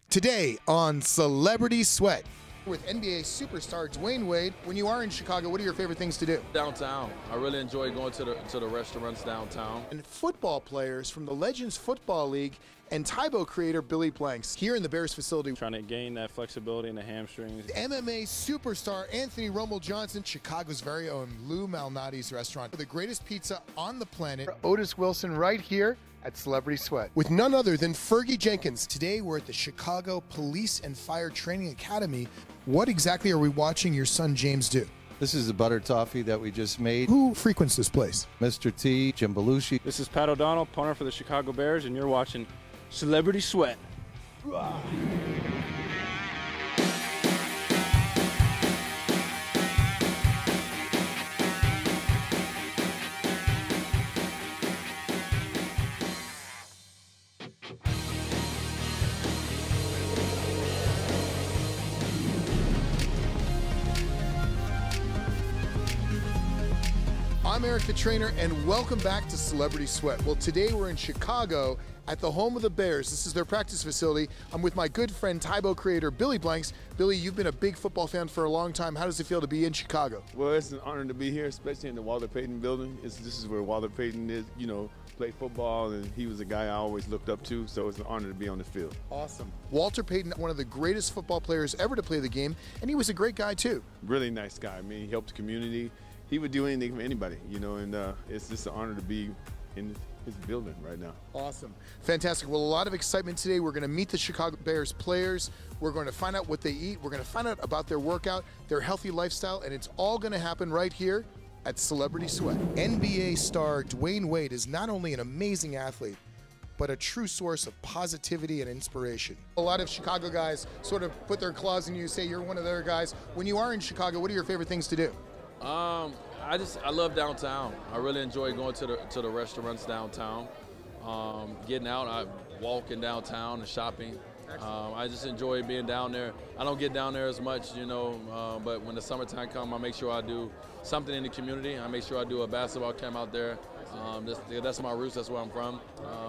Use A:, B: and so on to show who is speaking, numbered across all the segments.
A: Today on Celebrity Sweat with NBA superstar Dwayne Wade. When you are in Chicago, what are your favorite things to do?
B: Downtown. I really enjoy going to the restaurants downtown.
A: And football players from the Legends Football League and Tybo creator Billy Blanks here in the Bears facility.
C: Trying to gain that flexibility in the hamstrings.
A: MMA superstar Anthony Romo Johnson, Chicago's very own Lou Malnati's restaurant. The greatest pizza on the planet. Otis Wilson right here at Celebrity Sweat with none other than Fergie Jenkins. Today we're at the Chicago Police and Fire Training Academy. What exactly are we watching your son James do?
D: This is the butter toffee that we just made.
A: Who frequents this place?
D: Mr. T, Jim Belushi.
C: This is Pat O'Donnell, punter for the Chicago Bears, and you're watching Celebrity Sweat.
A: I'm Eric the Trainer, and welcome back to Celebrity Sweat. Well, today we're in Chicago at the home of the Bears. This is their practice facility. I'm with my good friend Tybo creator Billy Blanks. Billy, you've been a big football fan for a long time. How does it feel to be in Chicago?
E: Well, it's an honor to be here, especially in the Walter Payton building. This is where Walter Payton is, played football, and he was a guy I always looked up to, so it's an honor to be on the field.
A: Awesome. Walter Payton, one of the greatest football players ever to play the game, and he was a great guy too.
E: Really nice guy. I mean, he helped the community. He would do anything for anybody, and it's just an honor to be in his building right now.
A: Awesome. Fantastic. Well, a lot of excitement today. We're going to meet the Chicago Bears players. We're going to find out what they eat. We're going to find out about their workout, their healthy lifestyle, and it's all going to happen right here at Celebrity Sweat. NBA star Dwayne Wade is not only an amazing athlete, but a true source of positivity and inspiration. A lot of Chicago guys sort of put their claws in you, say you're one of their guys. When you are in Chicago, what are your favorite things to do?
B: I love downtown. I really enjoy going to the restaurants downtown, getting out, walking downtown and shopping. I just enjoy being down there. I don't get down there as much, but when the summertime comes, I make sure I do something in the community. I make sure I do a basketball camp out there. That's my roots, that's where I'm from.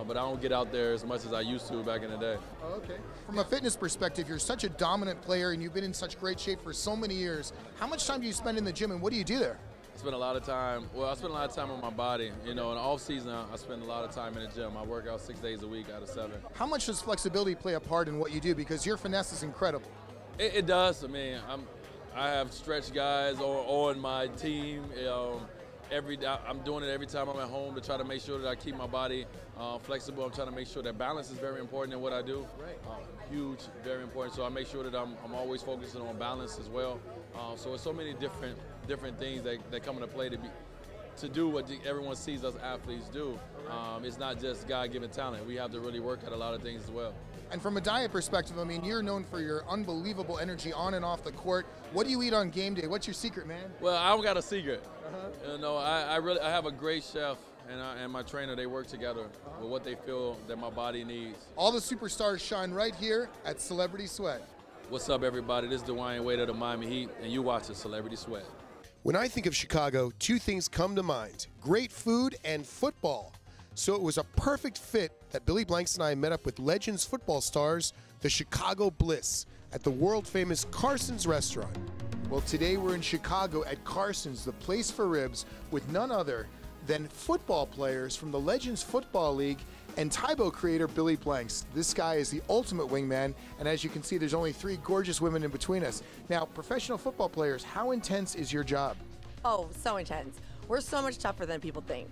B: But I don't get out there as much as I used to back in the day.
A: Oh, okay. From a fitness perspective, you're such a dominant player and you've been in such great shape for so many years. How much time do you spend in the gym and what do you do there?
B: I spend a lot of time, I spend a lot of time on my body. In the off season, I spend a lot of time in the gym. I work out 6 days a week out of 7.
A: How much does flexibility play a part in what you do? Because your finesse is incredible.
B: It does. I mean, I have stretch guys on my team. I'm doing it every time I'm at home to try to make sure that I keep my body flexible. I'm trying to make sure that balance is very important in what I do.
A: Right.
B: Huge, very important. So I make sure that I'm always focusing on balance as well. So it's so many different things that come into play to do what everyone sees us athletes do. It's not just God-given talent. We have to really work at a lot of things as well.
A: And from a diet perspective, I mean, you're known for your unbelievable energy on and off the court. What do you eat on game day? What's your secret, man?
B: Well, I don't got a secret. I have a great chef and my trainer. They work together with what they feel that my body needs.
A: All the superstars shine right here at Celebrity Sweat.
B: What's up, everybody? This is Dwayne Wade of the Miami Heat, and you watching Celebrity Sweat.
A: When I think of Chicago, two things come to mind: great food and football. So it was a perfect fit that Billy Blanks and I met up with Legends football stars, the Chicago Bliss, at the world-famous Carson's restaurant. Well, today we're in Chicago at Carson's, the place for ribs, with none other than football players from the Legends Football League and Tybo creator Billy Blanks. This guy is the ultimate wingman, and as you can see, there's only 3 gorgeous women in between us. Now, professional football players, how intense is your job?
F: Oh, so intense. We're so much tougher than people think.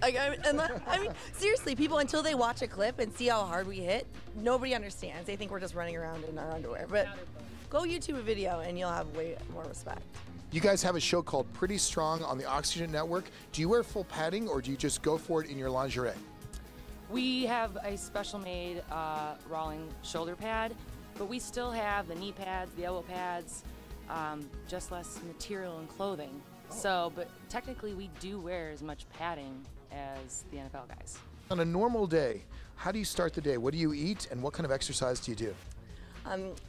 F: I mean, seriously, people, until they watch a clip and see how hard we hit, nobody understands. They think we're just running around in our underwear. But go YouTube a video and you'll have way more respect.
A: You guys have a show called Pretty Strong on the Oxygen Network. Do you wear full padding or do you just go for it in your lingerie?
G: We have a special made Rawling shoulder pad, but we still have the knee pads, the elbow pads, just less material and clothing. So, but technically we do wear as much padding as the NFL guys.
A: On a normal day, how do you start the day? What do you eat and what kind of exercise do you do?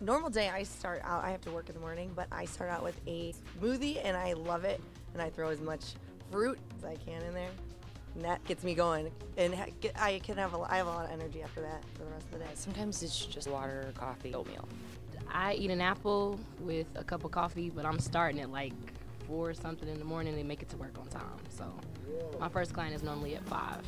F: Normal day, I start out, I have to work in the morning, but I start out with a smoothie and I love it. And I throw as much fruit as I can in there. And that gets me going, and I have a lot of energy after that for the rest of the day.
G: Sometimes it's just water, coffee, oatmeal.
H: I eat an apple with a cup of coffee, but I'm starting at like 4 or something in the morning and make it to work on time. So my first client is normally at 5.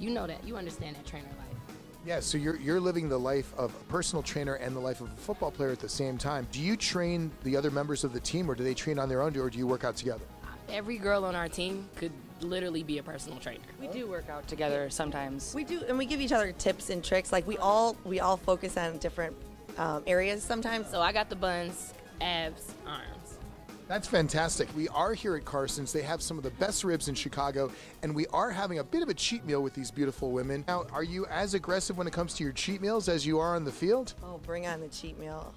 H: You know that. You understand that trainer life.
A: Yeah, so you're living the life of a personal trainer and the life of a football player at the same time. Do you train the other members of the team, or do they train on their own, or do you work out together?
H: Every girl on our team could literally be a personal trainer.
G: We do work out together sometimes.
F: We do, and we give each other tips and tricks. Like we all focus on different areas sometimes.
H: So I got the buns, abs, arms.
A: That's fantastic. We are here at Carson's. They have some of the best ribs in Chicago, and we are having a bit of a cheat meal with these beautiful women. Now, are you as aggressive when it comes to your cheat meals as you are on the field?
F: Oh, bring on the cheat meal.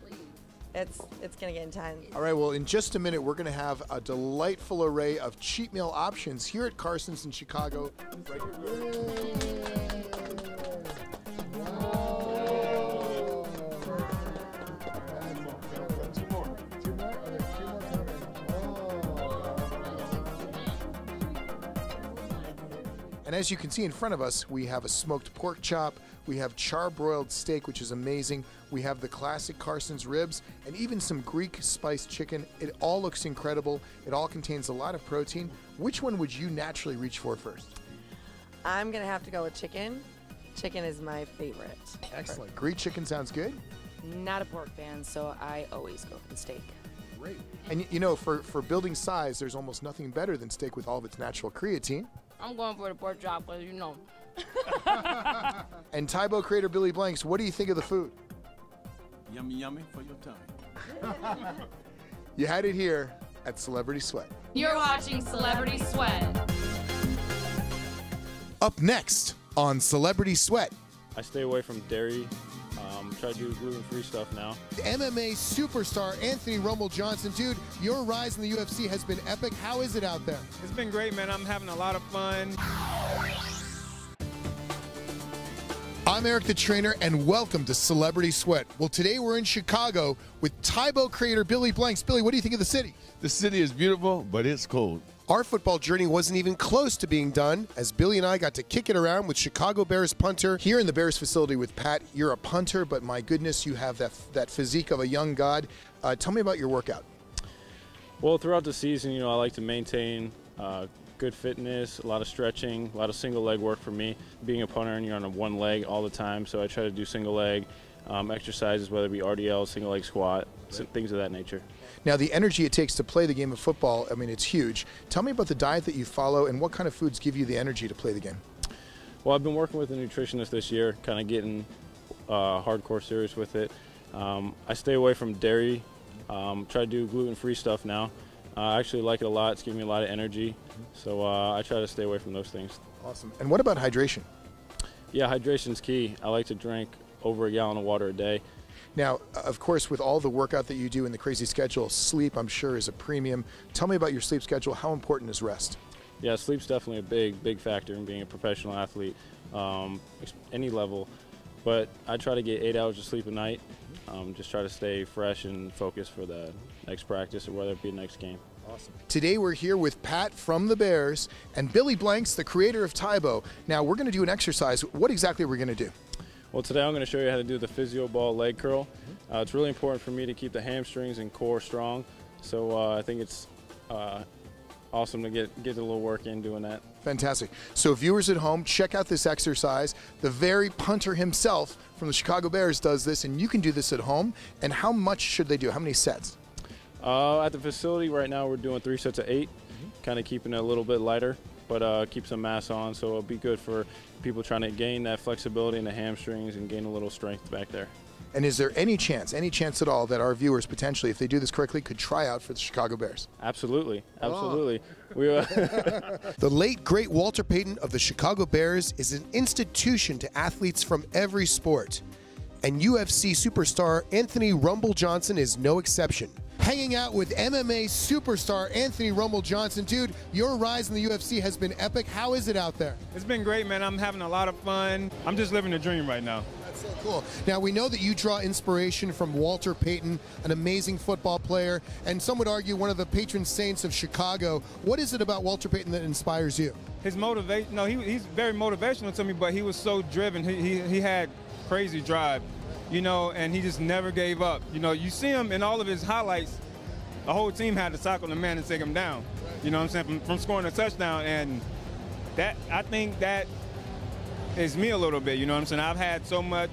F: It's gonna get intense.
A: All right, well, in just a minute, we're gonna have a delightful array of cheat meal options here at Carson's in Chicago. Right here. And as you can see in front of us, we have a smoked pork chop, we have charbroiled steak, which is amazing, we have the classic Carson's ribs, and even some Greek spiced chicken. It all looks incredible. It all contains a lot of protein. Which one would you naturally reach for first?
F: I'm gonna have to go with chicken. Chicken is my favorite.
A: Excellent. Greek chicken sounds good.
G: Not a pork fan, so I always go for the steak.
A: Great. And you know, for building size, there's almost nothing better than steak with all of its natural creatine.
H: I'm going for the pork chop, because you know.
A: And Tybo creator Billy Blanks, what do you think of the food?
I: Yummy, yummy for your tummy.
A: You had it here at Celebrity Sweat.
H: You're watching Celebrity Sweat.
A: Up next on Celebrity Sweat,
C: I stay away from dairy. Try to do gluten-free stuff now.
A: MMA superstar Anthony Rumble Johnson. Dude, your rise in the UFC has been epic. How is it out there?
J: It's been great, man. I'm having a lot of fun.
A: I'm Eric the Trainer, and welcome to Celebrity Sweat. Well, today we're in Chicago with Tybo creator Billy Blanks. Billy, what do you think of the city?
I: The city is beautiful, but it's cold.
A: Our football journey wasn't even close to being done, as Billy and I got to kick it around with Chicago Bears punter here in the Bears facility with Pat. You're a punter, but my goodness, you have that physique of a young god. Tell me about your workout.
C: Well, throughout the season, I like to maintain good fitness, a lot of stretching, a lot of single leg work for me. Being a punter, and you're on one leg all the time, so I try to do single leg exercises, whether it be RDL, single leg squat, things of that nature.
A: Now, the energy it takes to play the game of football, I mean, it's huge. Tell me about the diet that you follow and what kind of foods give you the energy to play the game.
C: Well, I've been working with a nutritionist this year, kind of getting hardcore serious with it. I stay away from dairy, try to do gluten-free stuff now. I actually like it a lot. It's giving me a lot of energy, so I try to stay away from those things.
A: Awesome. And what about hydration?
C: Yeah, hydration's key. I like to drink over a gallon of water a day.
A: Now, of course, with all the workout that you do and the crazy schedule, sleep, I'm sure, is a premium. Tell me about your sleep schedule. How important is rest?
C: Yeah, sleep's definitely a big factor in being a professional athlete, any level. But I try to get 8 hours of sleep a night. Just try to stay fresh and focused for the next practice or whether it be the next game.
A: Awesome. Today we're here with Pat from the Bears and Billy Blanks, the creator of Tybo. Now, we're going to do an exercise. What exactly are we going to do?
C: Well, today I'm going to show you how to do the physio ball leg curl. It's really important for me to keep the hamstrings and core strong, so I think it's awesome to get a little work in doing that.
A: Fantastic. So viewers at home, check out this exercise. The very punter himself from the Chicago Bears does this, and you can do this at home. And how much should they do? How many sets?
C: At the facility right now we're doing 3 sets of 8, kind of keeping it a little bit lighter, but keep some mass on, so it'll be good for people trying to gain that flexibility in the hamstrings and gain a little strength back there.
A: And is there any chance at all that our viewers potentially, if they do this correctly, could try out for the Chicago Bears?
C: Absolutely.
A: Oh.
C: The
A: late, great Walter Payton of the Chicago Bears is an institution to athletes from every sport. And UFC superstar Anthony Rumble Johnson is no exception. Hanging out with MMA superstar Anthony Rumble Johnson. Dude, your rise in the UFC has been epic. How is it out there?
J: It's been great, man. I'm having a lot of fun. I'm just living the dream right now.
A: That's So cool. Now, we know that you draw inspiration from Walter Payton, an amazing football player, and some would argue one of the patron saints of Chicago. What is it about Walter Payton that inspires you?
J: His motivation, no, he's very motivational to me, but he was so driven. He had crazy drive, you know, and he just never gave up. You know, you see him in all of his highlights, the whole team had to tackle the man and take him down. You know what I'm saying? From scoring a touchdown, and that, I think that is me a little bit, you know what I'm saying? I've had so much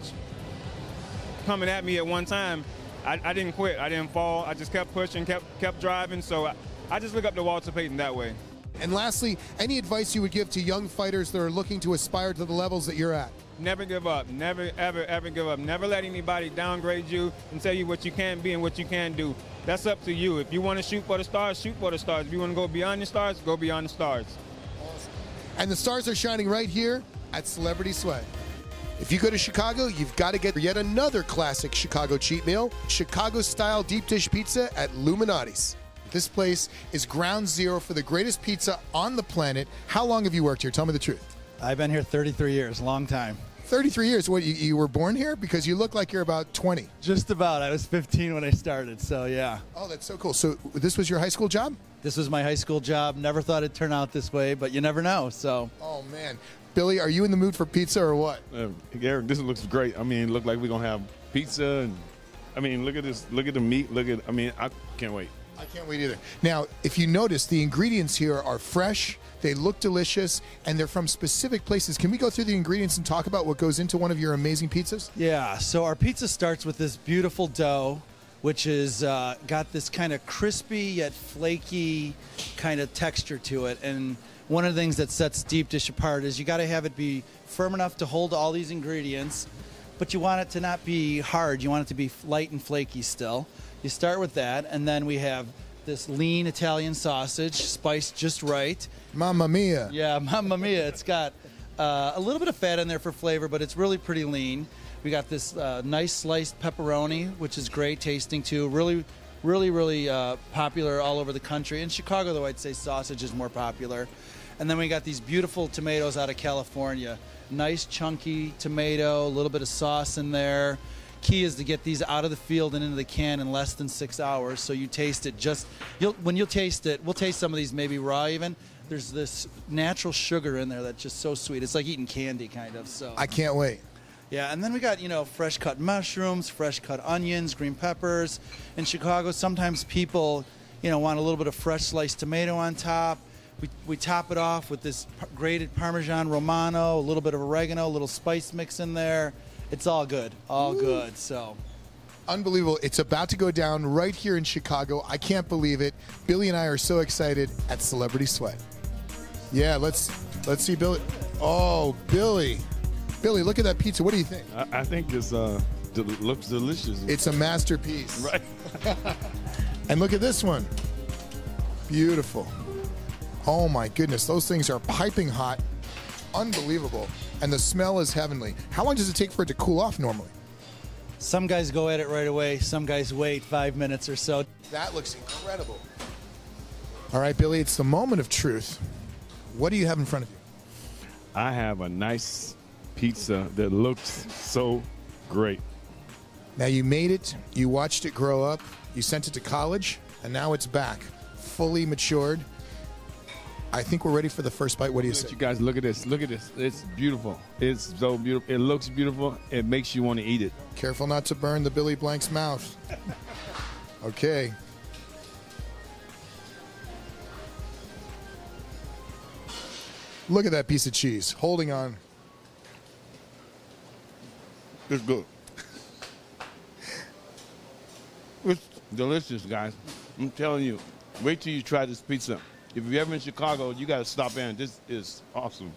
J: coming at me at one time. I didn't quit. I didn't fall. I just kept pushing, kept driving. So I just look up to Walter Payton that way.
A: And lastly, any advice you would give to young fighters that are looking to aspire to the levels that you're at?
J: Never give up. Never, ever, ever give up. Never let anybody downgrade you and tell you what you can be and what you can do. That's up to you. If you want to shoot for the stars, shoot for the stars. If you want to go beyond the stars, go beyond the stars.
A: Awesome. And the stars are shining right here at Celebrity Sweat. If you go to Chicago, you've got to get yet another classic Chicago cheat meal, Chicago-style deep dish pizza at Illuminati's. This place is ground zero for the greatest pizza on the planet. How long have you worked here? Tell me the truth.
K: I've been here 33 years, long time.
A: 33 years. What, you were born here? Because you look like you're about 20.
K: Just about. I was 15 when I started, so yeah.
A: Oh, that's so cool. So this was your high school job?
K: This was my high school job. Never thought it'd turn out this way, but you never know, so.
A: Oh, man. Billy, are you in the mood for pizza or what?
E: Eric, this looks great. I mean, look like we're going to have pizza. And I mean, look at this. Look at the meat. I can't wait.
A: I can't wait either. Now, if you notice, the ingredients here are fresh, they look delicious, and they're from specific places. Can we go through the ingredients and talk about what goes into one of your amazing pizzas?
K: Yeah, so our pizza starts with this beautiful dough, which is got this kind of crispy yet flaky kind of texture to it. And one of the things that sets deep dish apart is you got to have it be firm enough to hold all these ingredients, but you want it to not be hard. You want it to be light and flaky still. You start with that, and then we have this lean Italian sausage, spiced just right.
A: Mamma mia.
K: Yeah, mamma mia. It's got a little bit of fat in there for flavor, but it's really pretty lean. We got this nice sliced pepperoni, which is great tasting too. Really popular all over the country. In Chicago, though, I'd say sausage is more popular. And then we got these beautiful tomatoes out of California. Nice chunky tomato, a little bit of sauce in there. Key is to get these out of the field and into the can in less than 6 hours. So you taste it when you'll taste it, we'll taste some of these maybe raw even. There's this natural sugar in there that's just so sweet. It's like eating candy kind of. So
A: I can't wait.
K: Yeah, and then we got, fresh cut mushrooms, fresh cut onions, green peppers. In Chicago, sometimes people, want a little bit of fresh sliced tomato on top. We top it off with this grated Parmesan Romano, a little bit of oregano, a little spice mix in there. It's all good, all good. So,
A: unbelievable! It's about to go down right here in Chicago. I can't believe it. Billy and I are so excited at Celebrity Sweat. Yeah, let's see Billy. Oh, Billy, look at that pizza. What do you think?
E: I think this looks delicious.
A: It's a masterpiece.
E: Right.
A: And look at this one. Beautiful. Oh my goodness, those things are piping hot. Unbelievable. And the smell is heavenly. How long does it take for it to cool off normally?
K: Some guys go at it right away. Some guys wait 5 minutes or so.
A: That looks incredible. All right, Billy, it's the moment of truth. What do you have in front of you?
E: I have a nice pizza that looks so great.
A: Now, you made it. You watched it grow up. You sent it to college, and now it's back, fully matured. I think we're ready for the first bite. What do you say?
E: You guys, look at this. Look at this. It's beautiful. It's so beautiful. It looks beautiful. It makes you want to eat it.
A: Careful not to burn the Billy Blank's mouth. Okay. Look at that piece of cheese. Holding on.
E: It's good. It's delicious, guys. I'm telling you. Wait till you try this pizza. If you're ever in Chicago, you got to stop in. This is awesome.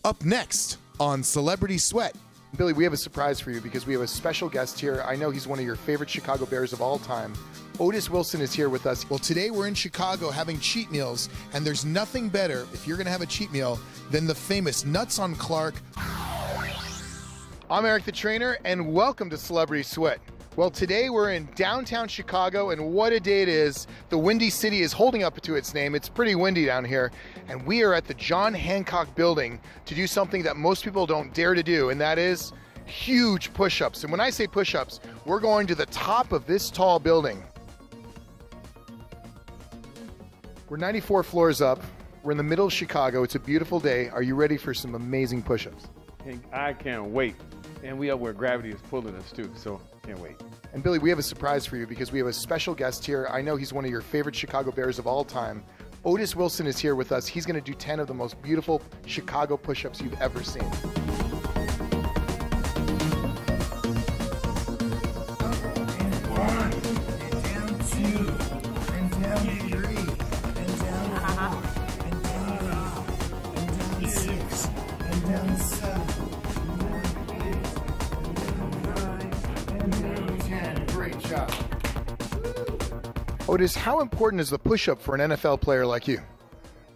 A: Up next on Celebrity Sweat. Billy, we have a surprise for you because we have a special guest here. I know he's one of your favorite Chicago Bears of all time. Otis Wilson is here with us. Well, today we're in Chicago having cheat meals, and there's nothing better, if you're going to have a cheat meal, than the famous Nuts on Clark. I'm Eric the Trainer, and welcome to Celebrity Sweat. Well, today we're in downtown Chicago, and what a day it is. The Windy City is holding up to its name. It's pretty windy down here, and we are at the John Hancock Building to do something that most people don't dare to do, and that is huge push-ups. And when I say push-ups, we're going to the top of this tall building. We're 94 floors up. We're in the middle of Chicago. It's a beautiful day. Are you ready for some amazing push-ups?
E: I can't wait. And we up where gravity is pulling us too, so can't wait.
A: And Billy, we have a surprise for you because we have a special guest here. I know he's one of your favorite Chicago Bears of all time. Otis Wilson is here with us. He's going to do 10 of the most beautiful Chicago push-ups you've ever seen.
L: One, and down two, and down three, and down four, and down 8, and down 6, and down 7, and down 8, and down 9, and down 10. Great job.
A: Otis, how important is the push-up for an NFL player like you?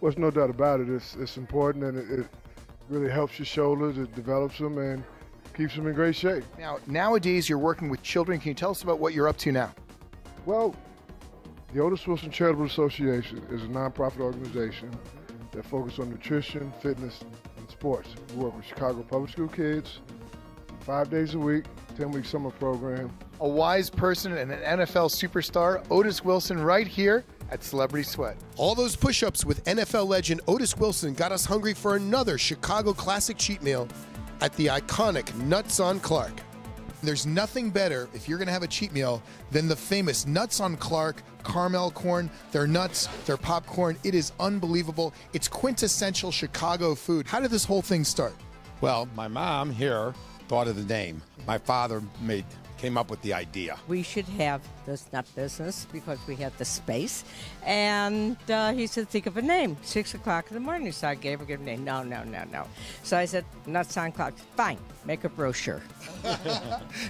M: Well, there's no doubt about it. It's important, and it really helps your shoulders. It develops them and keeps them in great shape.
A: Now, nowadays you're working with children. Can you tell us about what you're up to now?
M: Well, the Otis Wilson Charitable Association is a nonprofit organization that focuses on nutrition, fitness, and sports. We work with Chicago public school kids 5 days a week, 10-week summer program.
A: A wise person and an NFL superstar, Otis Wilson, right here at Celebrity Sweat. All those push-ups with NFL legend Otis Wilson got us hungry for another Chicago classic cheat meal at the iconic Nuts on Clark. There's nothing better if you're going to have a cheat meal than the famous Nuts on Clark caramel corn. Their nuts, their popcorn. It is unbelievable. It's quintessential Chicago food. How did this whole thing start?
N: Well, my mom here thought of the name. My father came up with the idea.
O: We should have this nut business because we have the space. And he said, think of a name. 6 o'clock in the morning. So I gave a name. No. So I said, Nuts on Clark. Fine, make a brochure.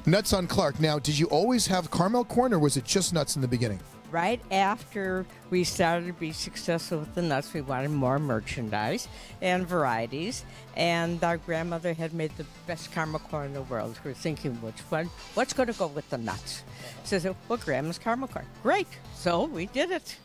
A: Nuts on Clark. Now, did you always have caramel corn or was it just nuts in the beginning?
O: Right after we started to be successful with the nuts, we wanted more merchandise and varieties. And our grandmother had made the best caramel corn in the world. We were thinking, which one? What's going to go with the nuts? So I said, well, Grandma's caramel corn. Great. So we did it.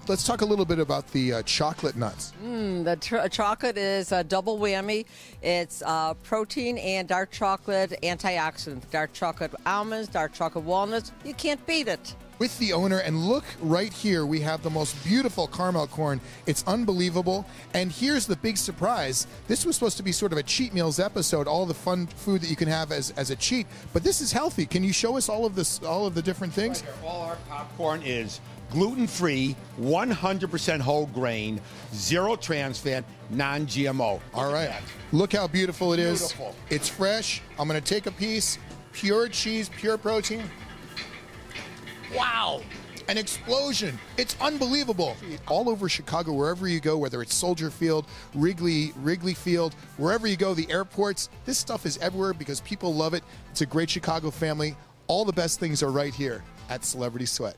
A: Let's talk a little bit about the chocolate nuts.
P: The chocolate is a double whammy. It's protein and dark chocolate antioxidant. Dark chocolate almonds, dark chocolate walnuts. You can't beat it.
A: With the owner, and look right here, we have the most beautiful caramel corn. It's unbelievable. And here's the big surprise. This was supposed to be sort of a cheat meals episode, all the fun food that you can have as a cheat, but this is healthy. Can you show us all of the different things?
N: Right here, all our popcorn is gluten-free, 100% whole grain, zero trans fat, non-GMO.
A: All right. Look how beautiful it is.
N: Beautiful.
A: It's fresh. I'm going to take a piece. Pure cheese, pure protein. Wow, an explosion. It's unbelievable. All over Chicago, wherever you go, whether it's Soldier Field, Wrigley Field, wherever you go, the airports, this stuff is everywhere because people love it. It's a great Chicago family. All the best things are right here at Celebrity Sweat.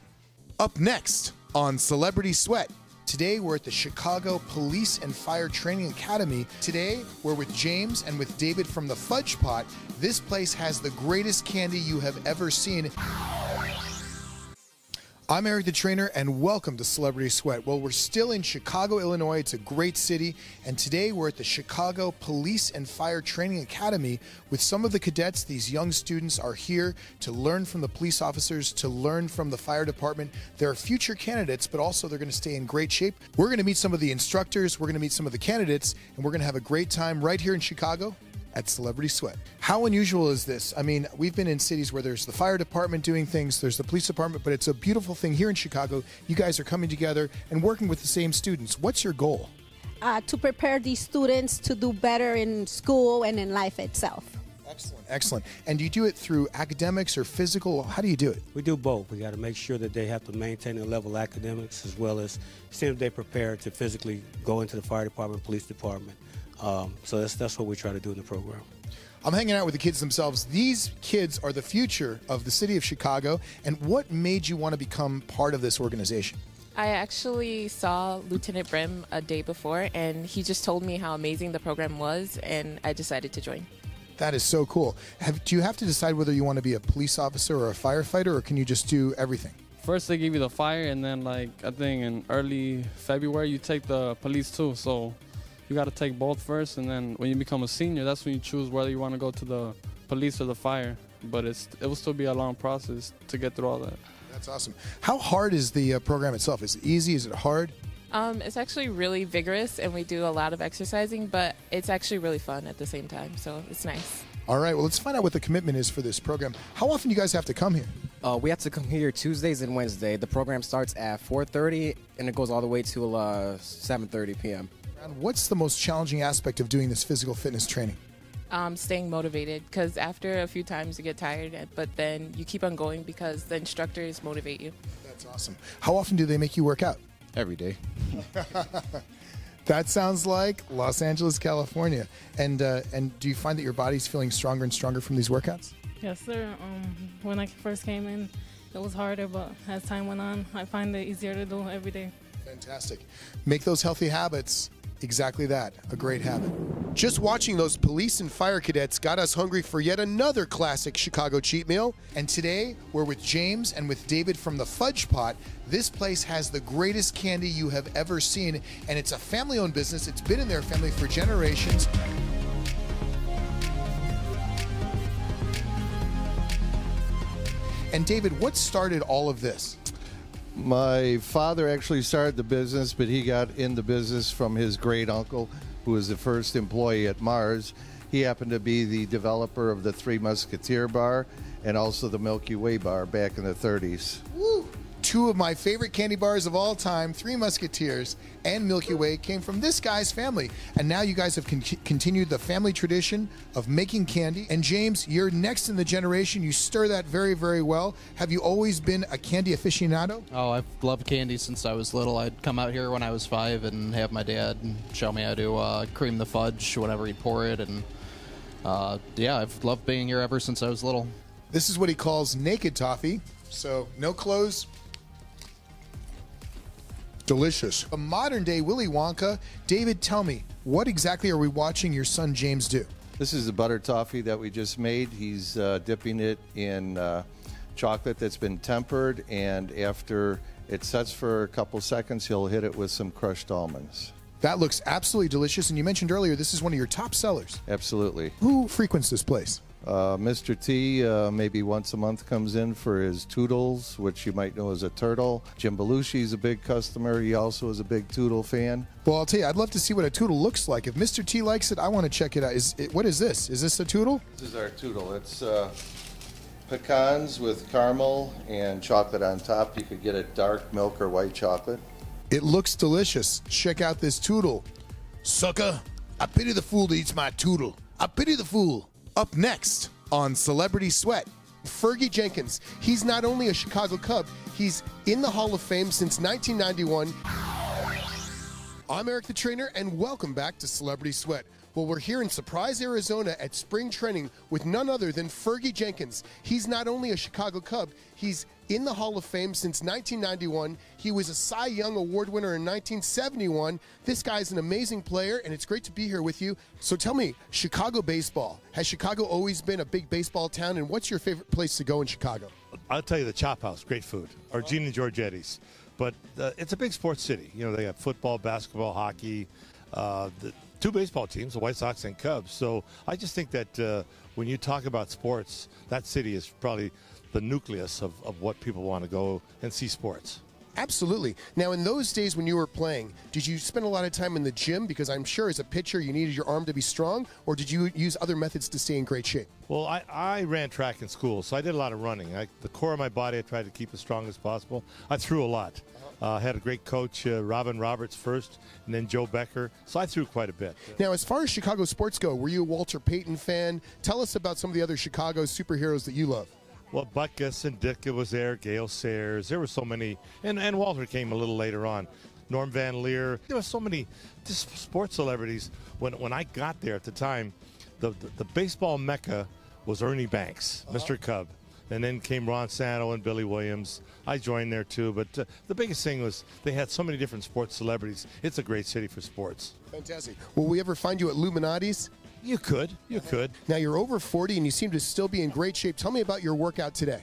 A: Up next on Celebrity Sweat. Today, we're at the Chicago Police and Fire Training Academy. Today, we're with James and with David from the Fudge Pot. This place has the greatest candy you have ever seen. I'm Eric the Trainer, and welcome to Celebrity Sweat. Well, we're still in Chicago, Illinois. It's a great city, and today we're at the Chicago Police and Fire Training Academy with some of the cadets. These young students are here to learn from the police officers, to learn from the fire department. They're future candidates, but also they're going to stay in great shape. We're going to meet some of the instructors, we're going to meet some of the candidates, and we're going to have a great time right here in Chicago at Celebrity Sweat. How unusual is this? I mean, we've been in cities where there's the fire department doing things, there's the police department, but it's a beautiful thing here in Chicago. You guys are coming together and working with the same students. What's your goal?
Q: To prepare these students to do better in school and in life itself.
A: Excellent. Excellent. And do you do it through academics or physical? How do you do it?
R: We do both. We got to make sure that they have to maintain their level of academics as well as see if they're prepared to physically go into the fire department, police department. So that's what we try to do in the program.
A: I'm hanging out with the kids themselves. These kids are the future of the city of Chicago. And what made you want to become part of this organization?
S: I actually saw Lieutenant Brim a day before, and he just told me how amazing the program was, and I decided to join.
A: That is so cool. Do you have to decide whether you want to be a police officer or a firefighter, or can you just do everything?
T: First they give you the fire, and then I think in early February you take the police too. So you got to take both first, and then when you become a senior, that's when you choose whether you want to go to the police or the fire, but it will still be a long process to get through all that.
A: That's awesome. How hard is the program itself? Is it easy? Is it hard?
S: It's actually really vigorous, and we do a lot of exercising, but it's actually really fun at the same time, so it's nice.
A: All right, well, let's find out what the commitment is for this program. How often do you guys have to come here?
U: We have to come here Tuesdays and Wednesday. The program starts at 4:30, and it goes all the way to 7:30 p.m.
A: And what's the most challenging aspect of doing this physical fitness training?
S: Staying motivated, because after a few times you get tired, but then you keep on going because the instructors motivate you.
A: That's awesome. How often do they make you work out?
U: Every day.
A: That sounds like Los Angeles, California. And do you find that your body's feeling stronger and stronger from these workouts?
V: Yes, sir. When I first came in, it was harder, but as time went on, I find it easier to do every day.
A: Fantastic. Make those healthy habits exactly that, a great habit. Just watching those police and fire cadets got us hungry for yet another classic Chicago cheat meal. And today, we're with James and with David from the Fudge Pot. This place has the greatest candy you have ever seen, and it's a family-owned business. It's been in their family for generations. And David, what started all of this?
D: My father actually started the business, but he got in the business from his great uncle, who was the first employee at Mars. He happened to be the developer of the Three Musketeer bar and also the Milky Way bar back in the 30s.
A: Woo! Two of my favorite candy bars of all time, Three Musketeers and Milky Way, came from this guy's family. And now you guys have continued the family tradition of making candy. And James, you're next in the generation. You stir that very, very well. Have you always been a candy aficionado?
W: Oh, I've loved candy since I was little. I'd come out here when I was 5 and have my dad show me how to cream the fudge whenever he'd pour it. And yeah, I've loved being here ever since I was little.
A: This is what he calls naked toffee. So no clothes. Delicious. A modern day Willy Wonka. David, tell me, what exactly are we watching your son James do?
D: This is the butter toffee that we just made. He's dipping it in chocolate that's been tempered, and after it sets for a couple seconds, he'll hit it with some crushed almonds.
A: That looks absolutely delicious, and you mentioned earlier this is one of your top sellers.
D: Absolutely.
A: Who frequents this place?
D: Mr. T maybe once a month comes in for his Toodles, which you might know as a turtle. Jim Belushi's a big customer. He also is a big Toodle fan.
A: Well, I'll tell you, I'd love to see what a Toodle looks like. If Mr. T likes it, I want to check it out. What is this? Is this a Toodle?
D: This is our Toodle. It's pecans with caramel and chocolate on top. You could get it dark milk or white chocolate.
A: It looks delicious. Check out this Toodle. Sucker, I pity the fool that eats my Toodle. I pity the fool. Up next on Celebrity Sweat, Fergie Jenkins. He's not only a Chicago Cub, he's in the Hall of Fame since 1991. I'm Eric the Trainer, and welcome back to Celebrity Sweat. Well, we're here in Surprise, Arizona at spring training with none other than Fergie Jenkins. He's not only a Chicago Cub, he's in the Hall of Fame since 1991. He was a Cy Young Award winner in 1971. This guy's an amazing player, and it's great to be here with you. So tell me, Chicago baseball. Has Chicago always been a big baseball town, and what's your favorite place to go in Chicago?
X: I'll tell you, the Chop House, great food, or Gene and Giorgetti's. But it's a big sports city. You know, they have football, basketball, hockey, the two baseball teams, the White Sox and Cubs. So I just think that when you talk about sports, that city is probably the nucleus of what people want to go and see sports.
A: Absolutely. Now, in those days when you were playing, did you spend a lot of time in the gym? Because I'm sure as a pitcher you needed your arm to be strong, or did you use other methods to stay in great shape?
X: Well, I ran track in school, so I did a lot of running. The core of my body I tried to keep as strong as possible. I threw a lot. Had a great coach, Robin Roberts first, and then Joe Becker. So I threw quite a bit.
A: Now, as far as Chicago sports go, were you a Walter Payton fan? Tell us about some of the other Chicago superheroes that you love.
X: Well, Butkus and Ditka was there, Gale Sayers. There were so many. And Walter came a little later on. Norm Van Leer. There were so many just sports celebrities. When I got there at the time, the baseball mecca was Ernie Banks, Mr. Cub. And then came Ron Santo and Billy Williams. I joined there too. But the biggest thing was they had so many different sports celebrities. It's a great city for sports.
A: Fantastic. Will we ever find you at Illuminati's?
X: You could. You could.
A: Now, you're over 40 and you seem to still be in great shape. Tell me about your workout today.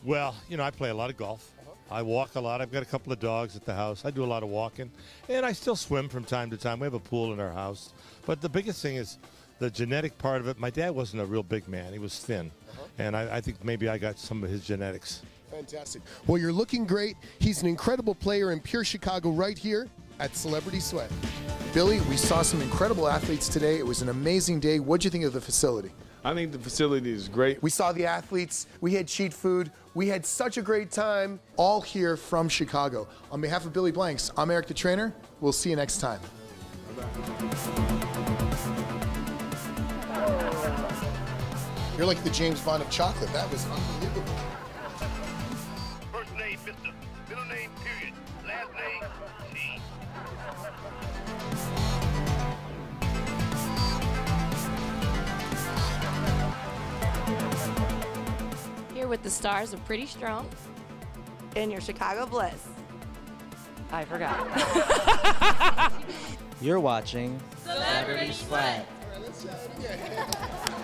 X: Well, you know, I play a lot of golf. I walk a lot. I've got a couple of dogs at the house. I do a lot of walking. And I still swim from time to time. We have a pool in our house. But the biggest thing is the genetic part of it, my dad wasn't a real big man. He was thin. And I think maybe I got some of his genetics.
A: Fantastic. Well, you're looking great. He's an incredible player in pure Chicago right here at Celebrity Sweat. Billy, we saw some incredible athletes today. It was an amazing day. What'd you think of the facility?
E: I think the facility is great.
A: We saw the athletes. We had cheat food. We had such a great time, all here from Chicago. On behalf of Billy Blanks, I'm Eric the Trainer. We'll see you next time. You're like the James Bond of chocolate. That was unbelievable.
L: First name, Mr. Middle name, period. Last name, T.
B: Here with the stars of Pretty Strong.
F: In your Chicago Bliss. I forgot.
G: You're watching
B: Celebrity Sweat.
A: All right, let's try it again.